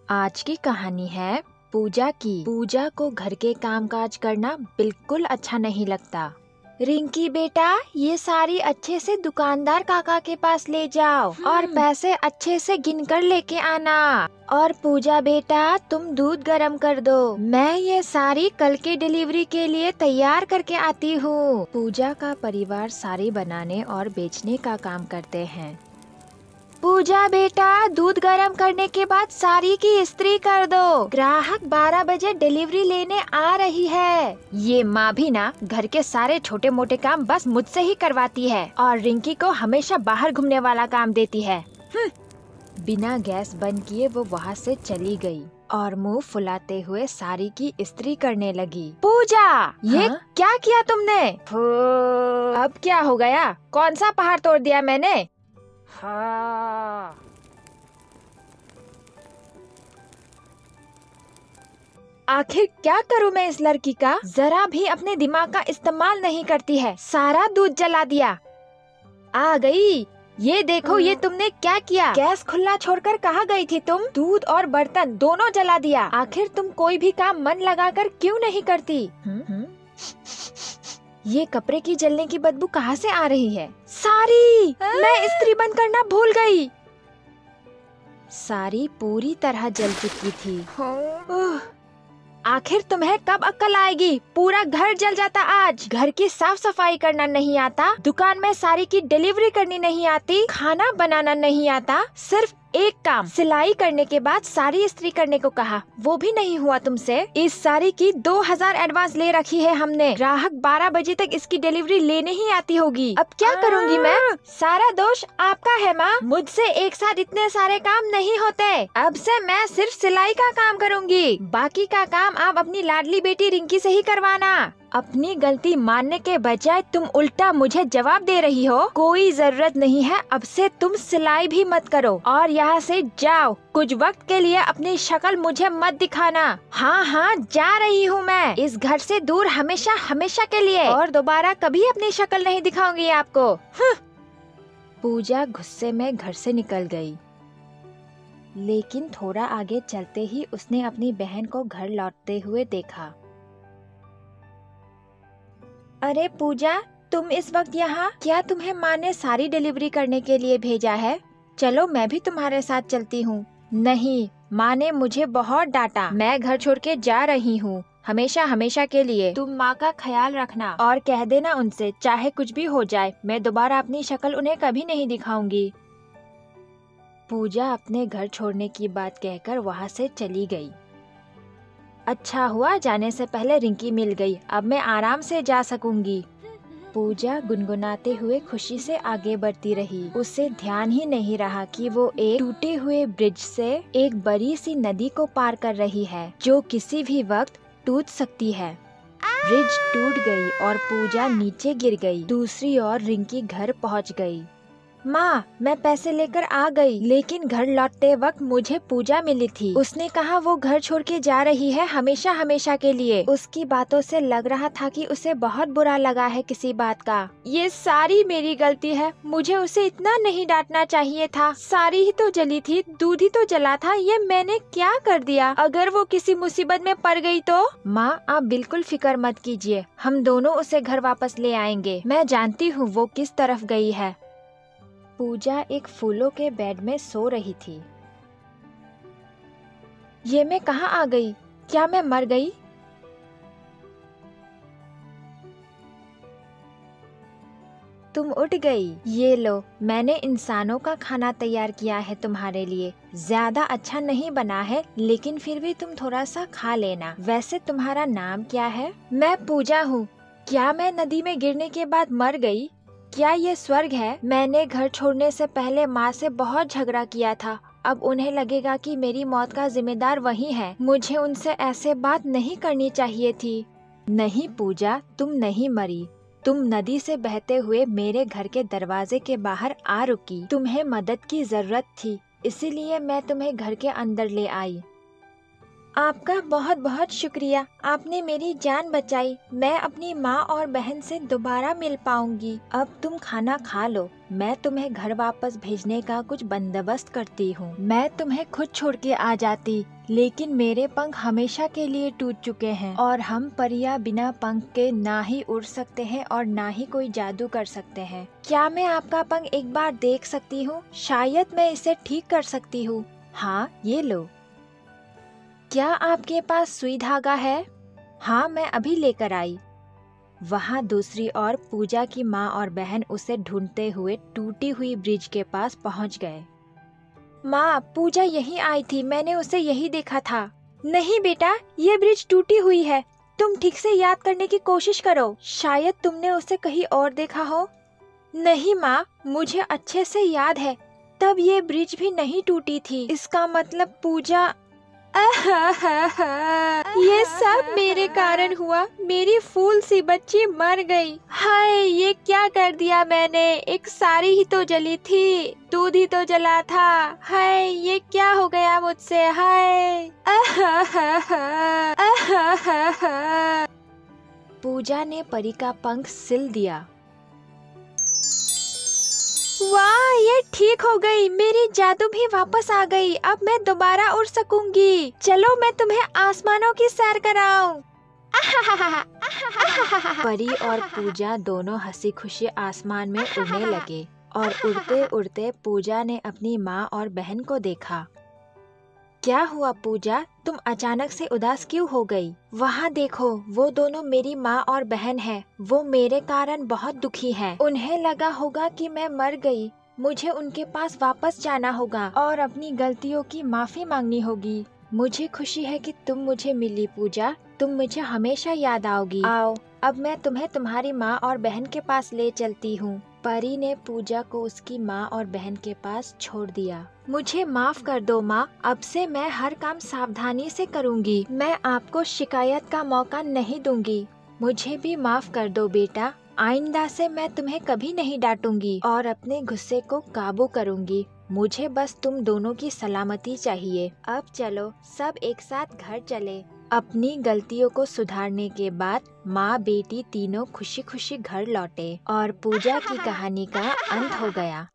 आज की कहानी है पूजा की। पूजा को घर के कामकाज करना बिल्कुल अच्छा नहीं लगता। रिंकी बेटा, ये सारी अच्छे से दुकानदार काका के पास ले जाओ और पैसे अच्छे से गिनकर लेके आना। और पूजा बेटा, तुम दूध गरम कर दो, मैं ये सारी कल की डिलीवरी के लिए तैयार करके आती हूँ। पूजा का परिवार साड़ी बनाने और बेचने का काम करते हैं। पूजा बेटा, दूध गरम करने के बाद साड़ी की इस्त्री कर दो, ग्राहक 12 बजे डिलीवरी लेने आ रही है। ये माँ भी ना घर के सारे छोटे मोटे काम बस मुझसे ही करवाती है और रिंकी को हमेशा बाहर घूमने वाला काम देती है। बिना गैस बंद किए वो वहाँ से चली गई और मुंह फुलाते हुए साड़ी की इस्त्री करने लगी। पूजा, ये क्या किया तुमने? अब क्या हो गया? कौन सा पहाड़ तोड़ दिया मैंने? हाँ। आखिर क्या करूं मैं इस लड़की का? जरा भी अपने दिमाग का इस्तेमाल नहीं करती है। सारा दूध जला दिया। आ गई। ये देखो, ये तुमने क्या किया? गैस खुला छोड़कर कहाँ गई थी तुम? दूध और बर्तन दोनों जला दिया। आखिर तुम कोई भी काम मन लगाकर क्यों नहीं करती? ये कपड़े की जलने की बदबू कहाँ से आ रही है? सारी, मैं इस्त्री बंद करना भूल गई। सारी पूरी तरह जल चुकी थी। आखिर तुम्हें कब अक्ल आएगी? पूरा घर जल जाता आज। घर की साफ सफाई करना नहीं आता, दुकान में साड़ी की डिलीवरी करनी नहीं आती, खाना बनाना नहीं आता, सिर्फ एक काम, सिलाई करने के बाद साड़ी इस्त्री करने को कहा, वो भी नहीं हुआ तुमसे। इस साड़ी की 2000 एडवांस ले रखी है हमने। ग्राहक 12 बजे तक इसकी डिलीवरी लेने ही आती होगी। अब क्या करूँगी मैं? सारा दोष आपका है माँ, मुझसे एक साथ इतने सारे काम नहीं होते। अब से मैं सिर्फ सिलाई का काम करूँगी, बाकी का काम आप अपनी लाडली बेटी रिंकी से ही करवाना। अपनी गलती मानने के बजाय तुम उल्टा मुझे जवाब दे रही हो। कोई जरूरत नहीं है, अब से तुम सिलाई भी मत करो और यहाँ से जाओ। कुछ वक्त के लिए अपनी शक्ल मुझे मत दिखाना। हाँ हाँ, जा रही हूँ मैं इस घर से दूर, हमेशा हमेशा के लिए, और दोबारा कभी अपनी शक्ल नहीं दिखाऊंगी आपको। पूजा गुस्से में घर से निकल गई, लेकिन थोड़ा आगे चलते ही उसने अपनी बहन को घर लौटते हुए देखा। अरे पूजा, तुम इस वक्त यहाँ? क्या तुम्हें माँ ने सारी डिलीवरी करने के लिए भेजा है? चलो मैं भी तुम्हारे साथ चलती हूँ। नहीं, माँ ने मुझे बहुत डांटा। मैं घर छोड़ के जा रही हूँ, हमेशा हमेशा के लिए। तुम माँ का ख्याल रखना और कह देना उनसे, चाहे कुछ भी हो जाए, मैं दोबारा अपनी शक्ल उन्हें कभी नहीं दिखाऊंगी। पूजा अपने घर छोड़ने की बात कहकर वहाँ से चली गई। अच्छा हुआ जाने से पहले रिंकी मिल गई, अब मैं आराम से जा सकूंगी। पूजा गुनगुनाते हुए खुशी से आगे बढ़ती रही। उसे ध्यान ही नहीं रहा कि वो एक टूटे हुए ब्रिज से एक बड़ी सी नदी को पार कर रही है, जो किसी भी वक्त टूट सकती है। ब्रिज टूट गई और पूजा नीचे गिर गई। दूसरी ओर रिंकी घर पहुंच गई। माँ, मैं पैसे लेकर आ गई, लेकिन घर लौटते वक्त मुझे पूजा मिली थी। उसने कहा वो घर छोड़ के जा रही है हमेशा हमेशा के लिए। उसकी बातों से लग रहा था कि उसे बहुत बुरा लगा है किसी बात का। ये सारी मेरी गलती है, मुझे उसे इतना नहीं डांटना चाहिए था। सारी ही तो जली थी, दूध ही तो जला था, ये मैंने क्या कर दिया? अगर वो किसी मुसीबत में पड़ गई तो? माँ, आप बिल्कुल फिक्र मत कीजिए, हम दोनों उसे घर वापस ले आएंगे। मैं जानती हूँ वो किस तरफ गई है। पूजा एक फूलों के बेड में सो रही थी। ये मैं कहाँ आ गई? क्या मैं मर गई? तुम उठ गई। ये लो, मैंने इंसानों का खाना तैयार किया है तुम्हारे लिए। ज्यादा अच्छा नहीं बना है, लेकिन फिर भी तुम थोड़ा सा खा लेना। वैसे तुम्हारा नाम क्या है? मैं पूजा हूँ। क्या मैं नदी में गिरने के बाद मर गई? क्या ये स्वर्ग है? मैंने घर छोड़ने से पहले माँ से बहुत झगड़ा किया था। अब उन्हें लगेगा कि मेरी मौत का जिम्मेदार वही है। मुझे उनसे ऐसे बात नहीं करनी चाहिए थी। नहीं पूजा, तुम नहीं मरी। तुम नदी से बहते हुए मेरे घर के दरवाजे के बाहर आ रुकी। तुम्हें मदद की जरूरत थी, इसीलिए मैं तुम्हें घर के अंदर ले आई। आपका बहुत बहुत शुक्रिया, आपने मेरी जान बचाई। मैं अपनी माँ और बहन से दोबारा मिल पाऊंगी। अब तुम खाना खा लो, मैं तुम्हें घर वापस भेजने का कुछ बंदोबस्त करती हूँ। मैं तुम्हें खुद छोड़ के आ जाती, लेकिन मेरे पंख हमेशा के लिए टूट चुके हैं और हम परियां बिना पंख के ना ही उड़ सकते हैं और ना ही कोई जादू कर सकते हैं। क्या मैं आपका पंख एक बार देख सकती हूँ? शायद मैं इसे ठीक कर सकती हूँ। हाँ, ये लो। क्या आपके पास सुई धागा है? हाँ, मैं अभी लेकर आई। वहाँ दूसरी ओर पूजा की माँ और बहन उसे ढूंढते हुए टूटी हुई ब्रिज के पास पहुँच गए। माँ, पूजा यहीं आई थी, मैंने उसे यही देखा था। नहीं बेटा, ये ब्रिज टूटी हुई है। तुम ठीक से याद करने की कोशिश करो, शायद तुमने उसे कहीं और देखा हो। नहीं माँ, मुझे अच्छे से याद है, तब ये ब्रिज भी नहीं टूटी थी। इसका मतलब पूजा ये सब मेरे कारण हुआ। मेरी फूल सी बच्ची मर गई। हाय, ये क्या कर दिया मैंने। एक साड़ी ही तो जली थी, दूध ही तो जला था। हाय, ये क्या हो गया मुझसे। हाय। पूजा ने परी का पंख सिल दिया। वाह, ये ठीक हो गई। मेरी जादू भी वापस आ गई। अब मैं दोबारा उड़ सकूंगी। चलो मैं तुम्हें आसमानों की सैर कराऊं। परी और पूजा दोनों हंसी खुशी आसमान में उड़ने लगे और उड़ते उड़ते पूजा ने अपनी माँ और बहन को देखा। क्या हुआ पूजा, तुम अचानक से उदास क्यों हो गई? वहाँ देखो, वो दोनों मेरी माँ और बहन हैं। वो मेरे कारण बहुत दुखी हैं। उन्हें लगा होगा कि मैं मर गई। मुझे उनके पास वापस जाना होगा और अपनी गलतियों की माफी मांगनी होगी। मुझे खुशी है कि तुम मुझे मिली पूजा। तुम मुझे हमेशा याद आओगी। आओ, अब मैं तुम्हें तुम्हारी माँ और बहन के पास ले चलती हूँ। परी ने पूजा को उसकी माँ और बहन के पास छोड़ दिया। मुझे माफ कर दो माँ, अब से मैं हर काम सावधानी से करूँगी। मैं आपको शिकायत का मौका नहीं दूंगी। मुझे भी माफ कर दो बेटा। आइंदा से मैं तुम्हें कभी नहीं डांटूंगी और अपने गुस्से को काबू करूँगी। मुझे बस तुम दोनों की सलामती चाहिए। अब चलो सब एक साथ घर चले। अपनी गलतियों को सुधारने के बाद माँ बेटी तीनों खुशी खुशी घर लौटे और पूजा की कहानी का अंत हो गया।